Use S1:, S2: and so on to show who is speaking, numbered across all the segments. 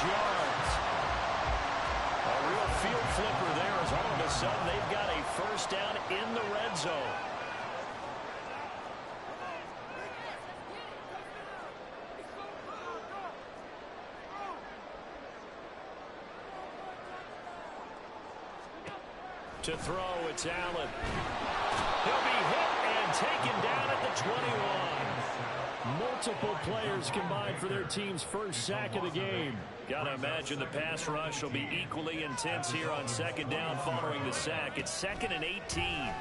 S1: yards. A real field flipper there as all of a sudden they've got a first down in the red zone. To throw, it's Allen. He'll be hit and taken down at the 21. Multiple players combined for their team's first sack of the game. Gotta imagine the pass rush will be equally intense here on second down following the sack. It's 2nd and 18.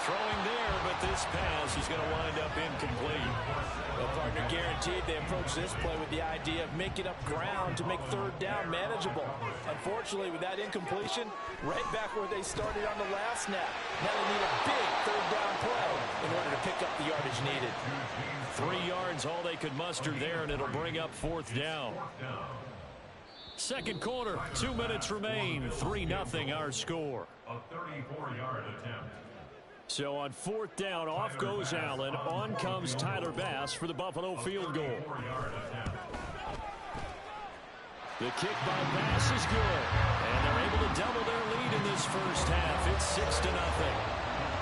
S1: Throwing there, but this pass is going to wind up incomplete.
S2: Well, partner, guaranteed they approach this play with the idea of making up ground to make third down manageable. Unfortunately, with that incompletion, right back where they started on the last snap. Now they need a big third down play in order to pick up the yardage needed.
S1: 3 yards, all they could muster there, and it'll bring up 4th down. Second quarter, 2 minutes remain. 3-0 our score.
S3: A 34-yard attempt.
S1: So on 4th down, off goes Allen. On comes Tyler Bass for the Buffalo field goal. The kick by Bass is good. And they're able to double their lead in this first half. It's 6-0.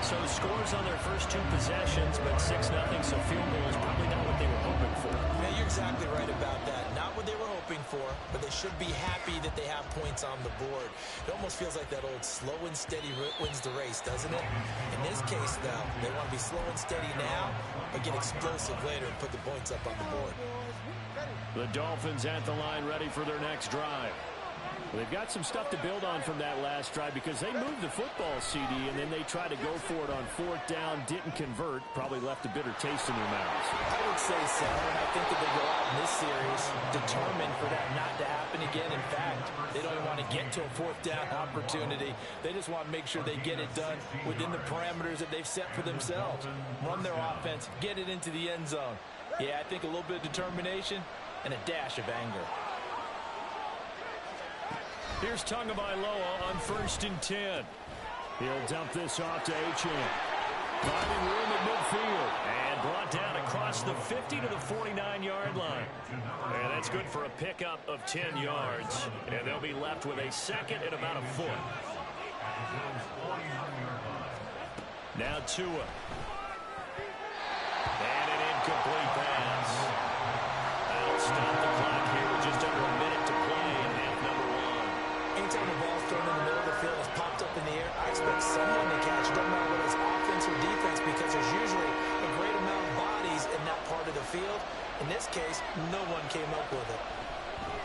S1: So scores on their first 2 possessions, but 6-0, so field goal is probably not what they were hoping for.
S2: Yeah, you're exactly right about that. Not what they were hoping for, but they should be happy that they have points on the board. It almost feels like that old slow and steady wins the race, doesn't it? In this case, though, they want to be slow and steady now, but get explosive later and put the points up on the board.
S1: The Dolphins at the line ready for their next drive. They've got some stuff to build on from that last drive because they moved the football, CD, and then they tried to go for it on 4th down, didn't convert, probably left a bitter taste in their mouths.
S2: I would say so, and I think that they go out in this series determined for that not to happen again. In fact, they don't even want to get to a 4th down opportunity. They just want to make sure they get it done within the parameters that they've set for themselves. Run their offense, get it into the end zone. Yeah, I think a little bit of determination and a dash of anger.
S1: Here's Tagovailoa on 1st and 10. He'll dump this off to Achane. Finding room at midfield. And brought down across the 50 to the 49-yard line. And that's good for a pickup of 10 yards. And they'll be left with a 2nd and about a foot. Now Tua. And an incomplete pass. That'll stop the clock here with just under a minute to play in half number 1.
S2: Anytime the ball's thrown in the middle of the field, it's popped up in the air, I expect someone to catch. It doesn't matter whether it's offense or defense because there's usually a great amount of bodies in that part of the field. In this case, no one came up with it.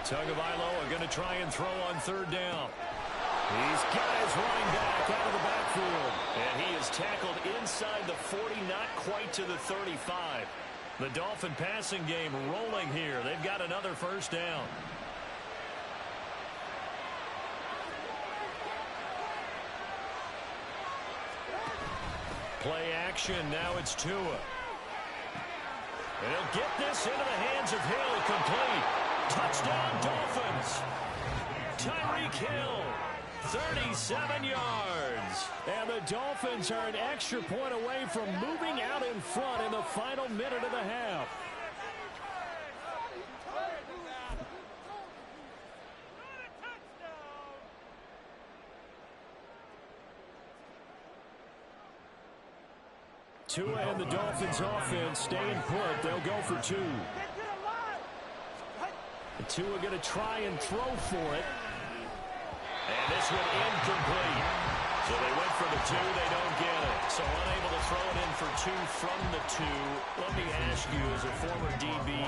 S1: Tagovailoa going to try and throw on 3rd down. He's got his running back out of the backfield. And he is tackled inside the 40, not quite to the 35. The Dolphin passing game rolling here. They've got another first down. Play action. Now it's Tua. And he'll get this into the hands of Hill. Complete. Touchdown, Dolphins. Tyreek Hill. 37 yards. And the Dolphins are an extra point away from moving out in front in the final minute of the half. Tua and the Dolphins offense staying put. They'll go for 2. And Tua going to try and throw for it. And this one incomplete. So they went for the 2. They don't get it. So unable to throw it in for 2 from the 2. Let me ask you, as a former DB,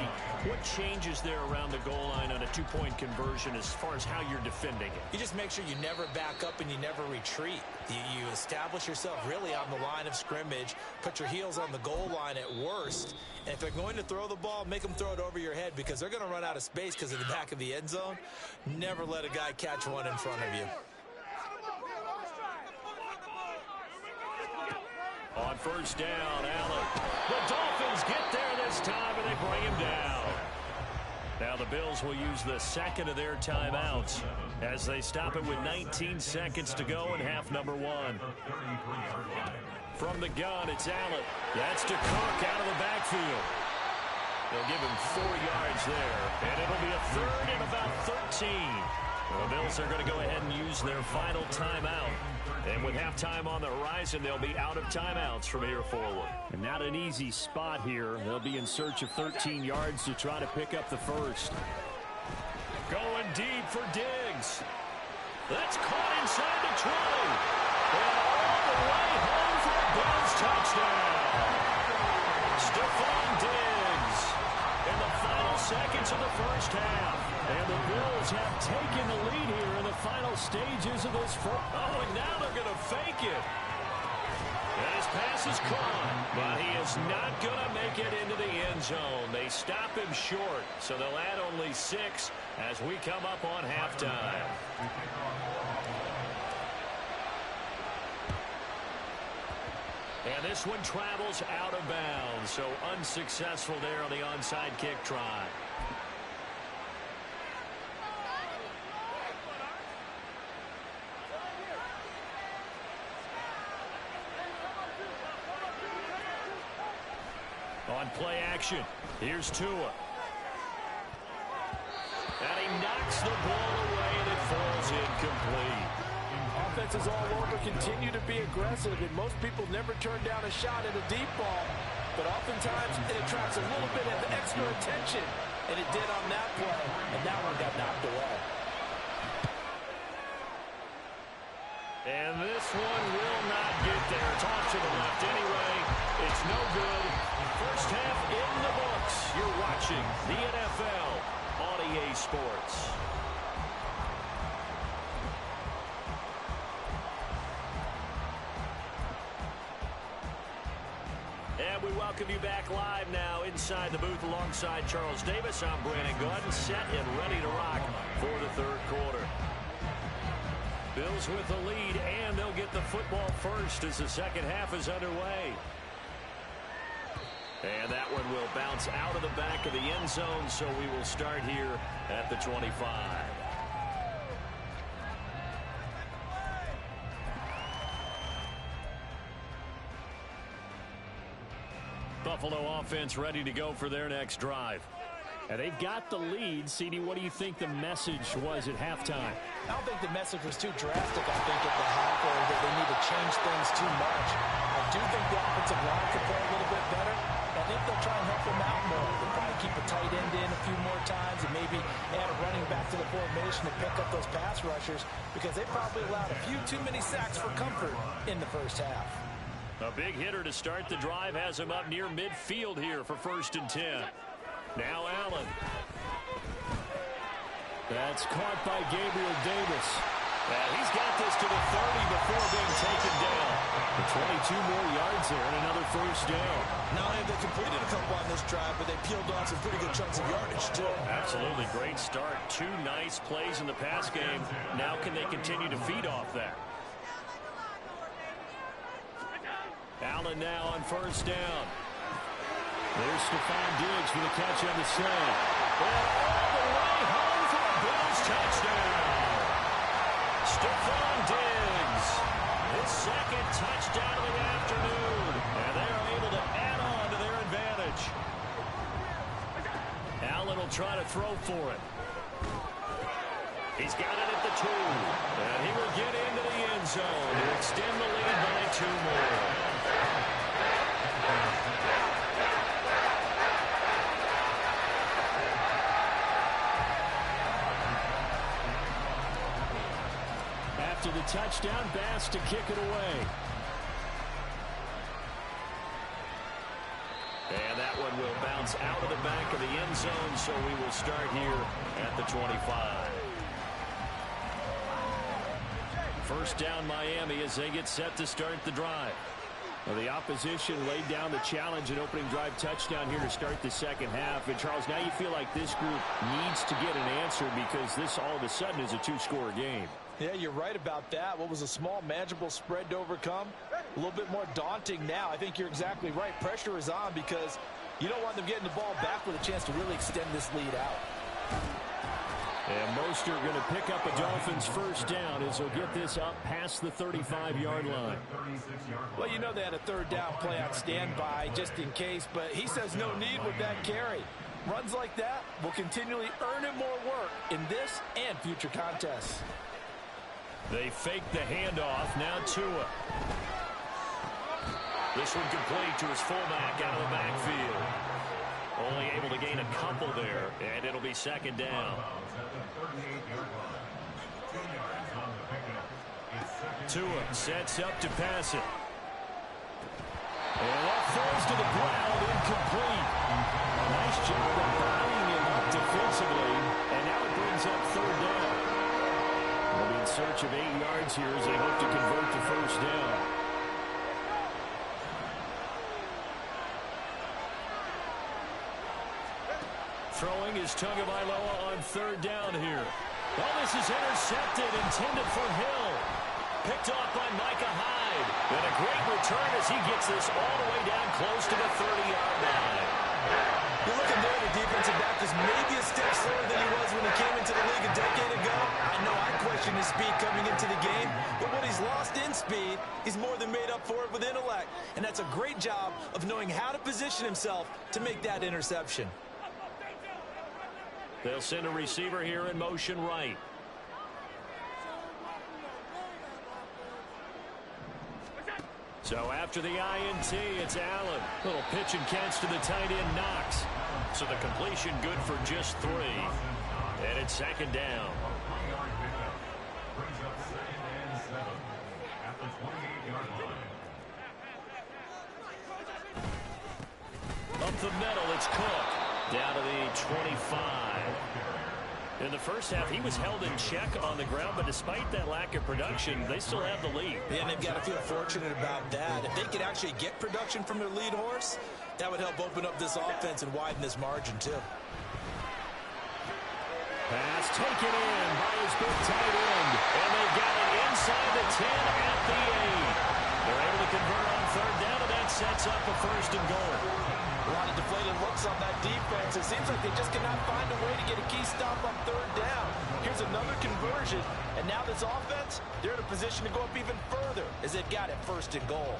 S1: what changes there around the goal line on a 2-point conversion as far as how you're defending it?
S2: You just make sure you never back up and you never retreat. You establish yourself really on the line of scrimmage, put your heels on the goal line at worst, and if they're going to throw the ball, make them throw it over your head because they're going to run out of space because of the back of the end zone. Never let a guy catch one in front of you.
S1: On first down, Allen. The Dolphins get there this time, and they bring him down. Now the Bills will use the 2nd of their timeouts as they stop it with 19 seconds to go in half number 1. From the gun, it's Allen. That's to Cook out of the backfield. They'll give him 4 yards there, and it'll be a 3rd and about 13. The Bills are going to go ahead and use their final timeout. And with halftime on the horizon, they'll be out of timeouts from here forward.
S4: And not an easy spot here. They'll be in search of 13 yards to try to pick up the first.
S1: Going deep for Diggs. That's caught inside the 20. And all the way home for a Bills touchdown. Stephon Diggs in the final seconds of the first half. And the Bills have taken the lead here in the final stages of this first. Oh, and now they're going to fake it. And his pass is caught, but he is not going to make it into the end zone. They stop him short, so they'll add only 6 as we come up on halftime. And this one travels out of bounds, so unsuccessful there on the onside kick try. On play action, here's Tua. And he knocks the ball away, and it falls incomplete.
S2: Offenses all over continue to be aggressive, and most people never turn down a shot at a deep ball. But oftentimes, it attracts a little bit of extra attention, and it did on that play, and that one got knocked away.
S1: And this one will not get there. It's off to the left anyway. It's no good. First half in the books. You're watching the NFL on EA Sports. And we welcome you back live now inside the booth alongside Charles Davis. I'm Brandon Gordon, set and ready to rock for the third quarter. Bills with the lead, and they'll get the football first as the second half is underway. And that one will bounce out of the back of the end zone, so we will start here at the 25. Buffalo offense ready to go for their next drive.
S4: And they've got the lead. CD, what do you think the message was at halftime?
S2: I don't think the message was too drastic, I think, at the half, or that they need to change things too much. I do think the offensive line could play a little bit better. I think they'll try and help them out more. They'll probably keep a tight end in a few more times and maybe add a running back to the formation to pick up those pass rushers, because they probably allowed a few too many sacks for comfort in the first half.
S1: A big hitter to start the drive has him up near midfield here for 1st and 10. Now Allen.
S4: That's caught by Gabriel Davis.
S1: And he's got this to the 30 before being taken down.
S4: The 22 more yards there and another first down.
S5: Not only have they completed a couple on this drive, but they peeled off some pretty good chunks of yardage, too.
S1: Absolutely great start. 2 nice plays in the pass game. Now can they continue to feed off that? Allen now on 1st down.
S4: There's Stephon Diggs for the catch on the slant.
S1: And all the way home for a Bills touchdown. Stephon Diggs, his 2nd touchdown of the afternoon. And they are able to add on to their advantage. Allen will try to throw for it. He's got it at the 2. And he will get into the end zone to extend the lead by 2 more.
S4: After the touchdown, Bass to kick it away.
S1: And that one will bounce out of the back of the end zone, so we will start here at the 25. 1st down Miami as they get set to start the drive.
S4: Well, the opposition laid down the challenge and opening drive touchdown here to start the second half. And, Charles, now you feel like this group needs to get an answer because this all of a sudden is a 2-score game.
S2: Yeah, you're right about that. What was a small, manageable spread to overcome? A little bit more daunting now. I think you're exactly right. Pressure is on because you don't want them getting the ball back with a chance to really extend this lead out.
S4: And Mostert going to pick up a Dolphins 1st down as he'll get this up past the 35-yard line.
S2: Well, you know they had a 3rd down play on standby just in case, but he says no need with that carry. Runs like that will continually earn him more work in this and future contests.
S4: They fake the handoff. Now Tua. This one complete to his fullback out of the backfield. Only able to gain a couple there, and it'll be second down. Tua sets up to pass it. And that falls to the ground, incomplete. Nice job of buying him defensively, and now it brings up third down. They'll be in search of 8 yards here as they hope to convert to first down. Throwing is Tagovailoa on third down here. Oh, this is intercepted, intended for Hill. Picked off by Micah Hyde. And a great return as he gets this all the way down close to the 30-yard line.
S5: You're looking there, the defensive back is maybe a step slower than he was when he came into the league a decade ago. I know I questioned his speed coming into the game, but what he's lost in speed, he's more than made up for it with intellect. And that's a great job of knowing how to position himself to make that interception.
S4: They'll send a receiver here in motion right. So after the INT, it's Allen. Little pitch and catch to the tight end, Knox. So the completion good for just 3. And it's second down. Up the middle, it's Cook. Down to the 25. In the first half, he was held in check on the ground, but despite that lack of production, they still have the lead.
S5: Yeah, and they've got to feel fortunate about that. If they could actually get production from their lead horse, that would help open up this offense and widen this margin, too.
S4: Pass taken in by his big tight end, and they've got it inside the 10 at the 8. They're able to convert on third down, and that sets up a first and goal.
S2: A lot of deflated looks on that defense. It seems like they just cannot find a way to get a key stop on third down. Here's another conversion, and now this offense, they're in a position to go up even further as they've got it first and goal.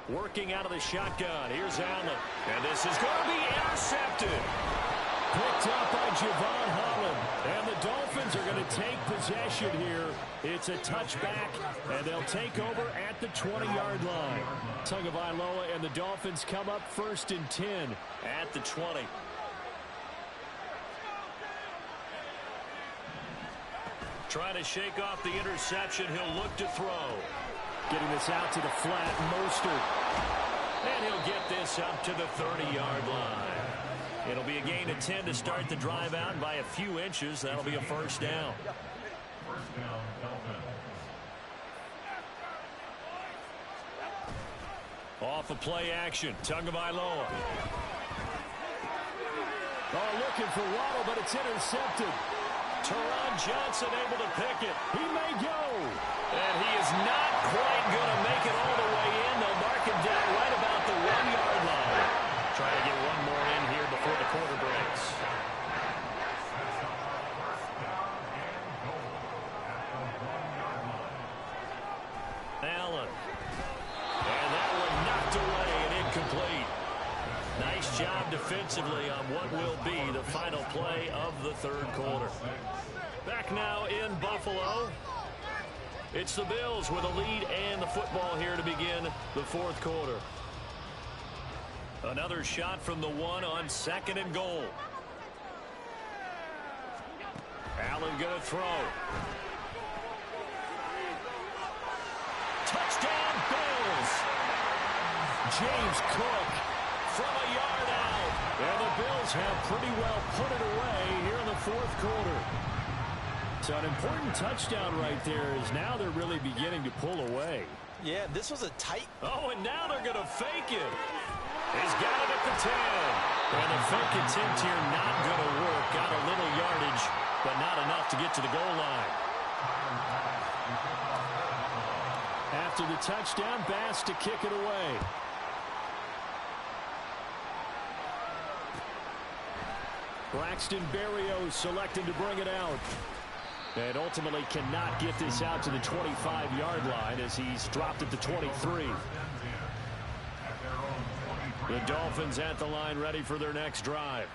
S4: Working out of the shotgun. Here's Allen. And this is going to be intercepted. Picked up by Javon Holland. And the Dolphins are going to take possession here. It's a touchback, and they'll take over at the 20-yard line. Tagovailoa and the Dolphins come up first and 10 at the 20. Trying to shake off the interception. He'll look to throw. Getting this out to the flat, Mostert. And he'll get this up to the 30-yard line. It'll be a gain of 10 to start the drive out, and by a few inches, that'll be a first down.
S3: First down, Dolphins.
S4: Off of play action, Tagovailoa. Oh, looking for Waddle, but it's intercepted. Teron Johnson able to pick it. He may go. And he is not quite going to make it all the way in. They'll mark him down right about the 1-yard line. Try to get one more in here before the quarter breaks. Allen. And that one knocked away and incomplete. Nice job defensively on what will be the final play of the third quarter. Back now in Buffalo. It's the Bills with a lead and the football here to begin the fourth quarter. Another shot from the 1 on second and goal. Allen going to throw. Touchdown Bills. James Cook from a yard out. And the Bills have pretty well put it away here in the fourth quarter. So an important touchdown right there is now they're really beginning to pull away.
S5: Yeah, this was a tight...
S4: Oh, and now they're going to fake it. He's got it at the 10. And the fake attempt here not going to work. Got a little yardage, but not enough to get to the goal line. After the touchdown, Bass to kick it away. Braxton Berrios selected to bring it out. And ultimately cannot get this out to the 25-yard line as he's dropped at the 23. The Dolphins at the line ready for their next drive.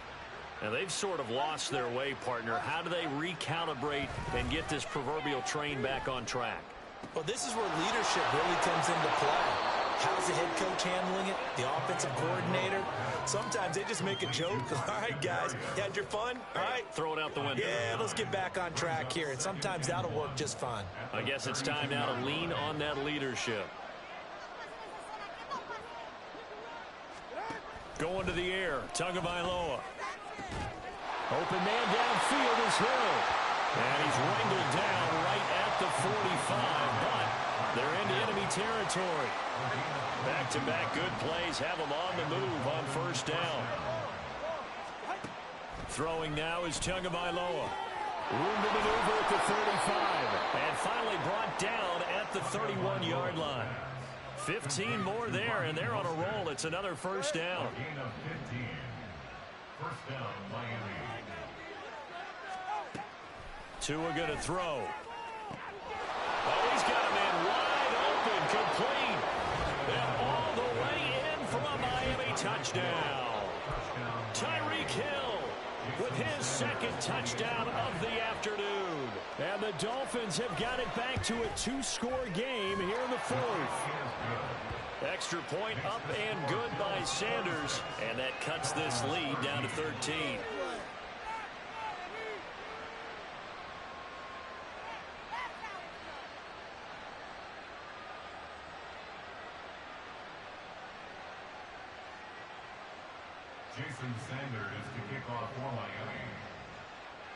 S4: And they've sort of lost their way, partner. How do they recalibrate and get this proverbial train back on track?
S2: Well, this is where leadership really comes into play. How's the head coach handling it? The offensive coordinator? Sometimes they just make a joke. All right, guys, you had your fun? All right.
S4: Throw it out the window.
S2: Yeah, let's get back on track here. And sometimes that'll work just fine.
S4: I guess it's time now to lean on that leadership. Going to the air, Tagovailoa. Open man downfield is Hill. And he's wrangled down right at the 45, but they're into enemy territory. Back-to-back good plays have them on the move on first down. Throwing now is Tagovailoa. Room to maneuver at the 35. And finally brought down at the 31-yard line. 15 more there, and they're on a roll. It's another first down.
S3: First down, Miami.
S4: Tua going to throw. Oh, he's got a man wide open, complete. And all the way in for a Miami touchdown. Tyreek Hill with his second touchdown of the afternoon. And the Dolphins have got it back to a 2-score game here in the fourth. Extra point up and good by Sanders. And that cuts this lead down to 13.
S3: Jason Sanders to kick off for Miami.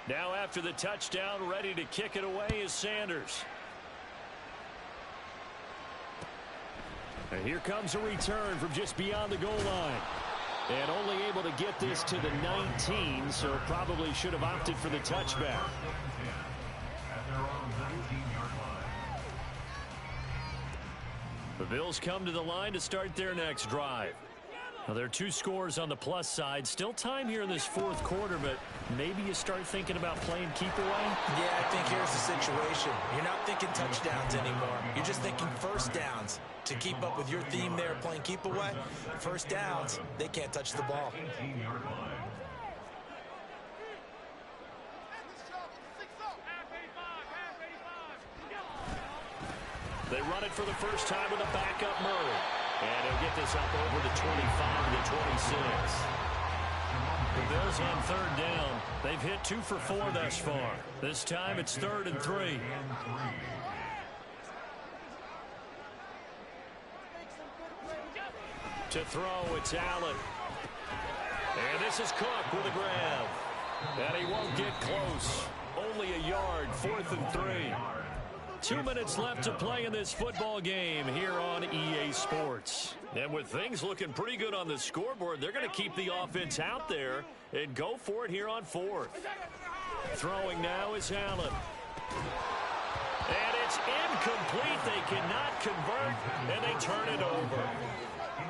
S4: Now after the touchdown, ready to kick it away is Sanders. And here comes a return from just beyond the goal line. And only able to get this to the 19, so probably should have opted for the touchback.
S3: At their own 19-yard line.
S4: The Bills come to the line to start their next drive. Now, there are 2 scores on the plus side. Still time here in this fourth quarter, but maybe you start thinking about playing keep away?
S2: Yeah, I think here's the situation. You're not thinking touchdowns anymore. You're just thinking first downs. To keep up with your theme there, playing keep away, first downs, they can't touch the ball.
S3: 18-yard line.
S4: They run it for the first time with a backup Murray. And he'll get this up over the 25 to the 26. The Bills on third down. They've hit 2 for 4 thus far. This time it's 3rd and 3. To throw, it's Allen. And this is Cook with a grab. And he won't get close. Only a yard, 4th and 3. 2 minutes left to play in this football game here on EA Sports. And with things looking pretty good on the scoreboard, they're going to keep the offense out there and go for it here on 4th. Throwing now is Allen. And it's incomplete. They cannot convert, and they turn it over.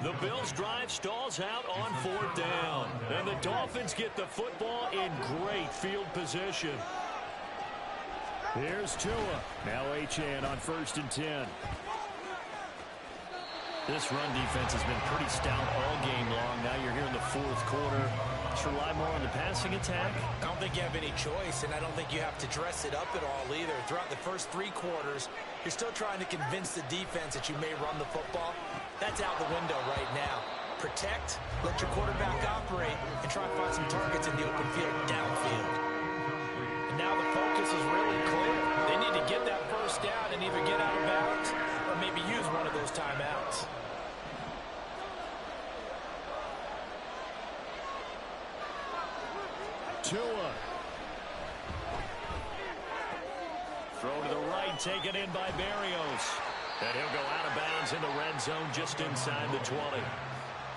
S4: The Bills' drive stalls out on 4th down. And the Dolphins get the football in great field position. Here's Tua. Now Achane on 1st and 10. This run defense has been pretty stout all game long. Now you're here in the fourth quarter. Should rely more on the passing attack?
S2: I don't think you have any choice, and I don't think you have to dress it up at all either. Throughout the first 3 quarters, you're still trying to convince the defense that you may run the football. That's out the window right now. Protect, let your quarterback operate, and try and find some targets in the open field downfield. And now the focus is really clear. They need to get that first down and either get out of bounds or maybe use one of those timeouts.
S4: Tua. Throw to the right, taken in by Berrios. And he'll go out of bounds in the red zone just inside the 20.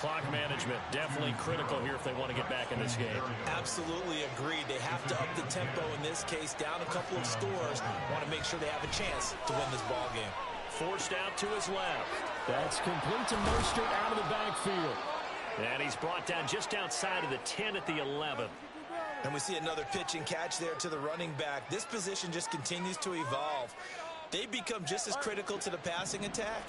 S4: Clock management definitely critical here if they want to get back in this game.
S2: Absolutely agreed. They have to up the tempo in this case, down a couple of scores. Want to make sure they have a chance to win this ball game.
S4: Forced out to his left. That's complete to Mostert out of the backfield. And he's brought down just outside of the 10 at the 11.
S5: And we see another pitch and catch there to the running back. This position just continues to evolve. They become just as critical to the passing attack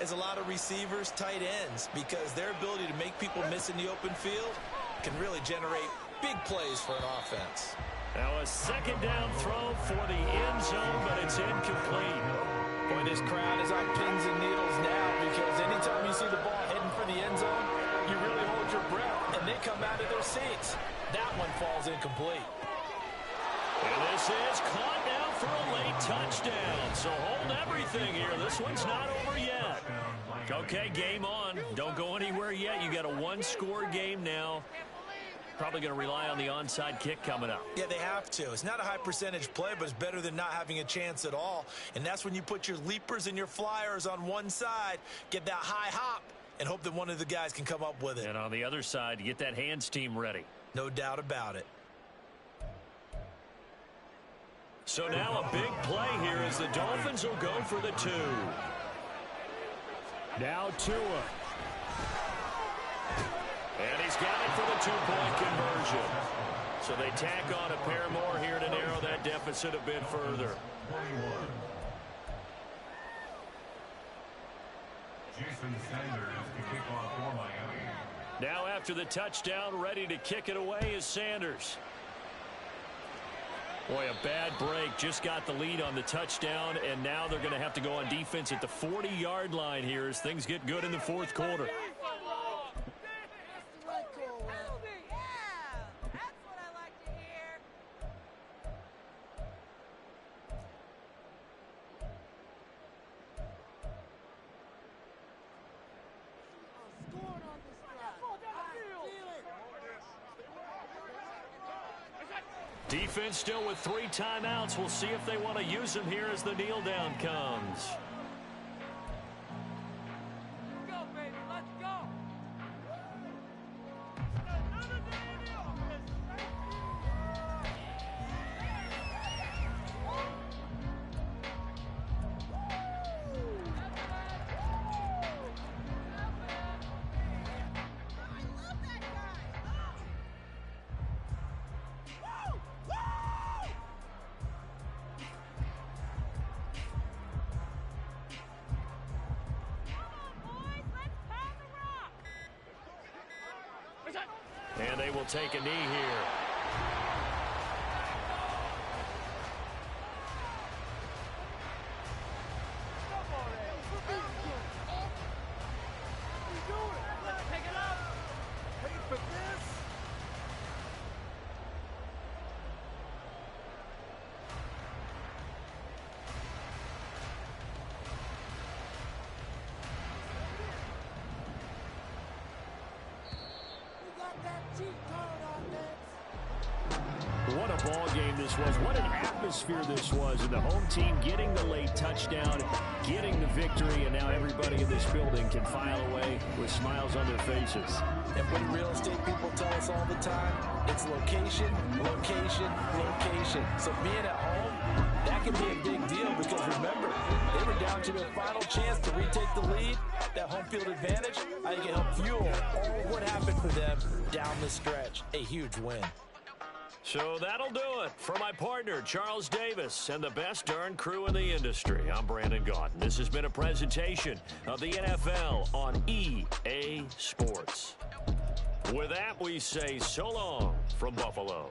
S5: as a lot of receivers, tight ends, because their ability to make people miss in the open field can really generate big plays for an offense.
S4: Now a second down throw for the end zone, but it's incomplete.
S2: Boy, this crowd is on pins and needles now, because anytime you see the ball heading for the end zone, you really hold your breath, and they come out of their seats. That one falls incomplete.
S4: And this is caught now for a late touchdown. So hold everything here. This one's not over yet. Okay, game on. Don't go anywhere yet. You got a one-score game now. Probably going to rely on the onside kick coming up.
S5: Yeah, they have to. It's not a high percentage play, but it's better than not having a chance at all. And that's when you put your leapers and your flyers on one side, get that high hop, and hope that one of the guys can come up with it.
S4: And on the other side, you get that hands team ready.
S5: No doubt about it.
S4: So now a big play here as the Dolphins will go for the 2. Now Tua. And he's got it for the 2-point conversion. So they tack on a pair more here to narrow that deficit a bit further.
S3: 21. Jason Sanders to kick off for Miami.
S4: Now after the touchdown, ready to kick it away is Sanders. Boy, a bad break. Just got the lead on the touchdown, and now they're going to have to go on defense at the 40-yard line here as things get good in the fourth quarter. Defense still with 3 timeouts. We'll see if they want to use them here as the kneel down comes.
S6: Let's go, baby. Let's go.
S4: And they will take a knee here. What a ball game this was. What an atmosphere this was. And the home team getting the late touchdown, getting the victory, and now everybody in this building can file away with smiles on their faces.
S2: And what real estate people tell us all the time, it's location, location, location. So being at home, that can be a big deal because remember, they were down to their final chance to retake the lead. That home field advantage, I think it helped fuel all what happened for them down the stretch. A huge win.
S4: So that'll do it. For my partner, Charles Davis, and the best darn crew in the industry, I'm Brandon Gaudin. This has been a presentation of the NFL on EA Sports. With that, we say so long from Buffalo.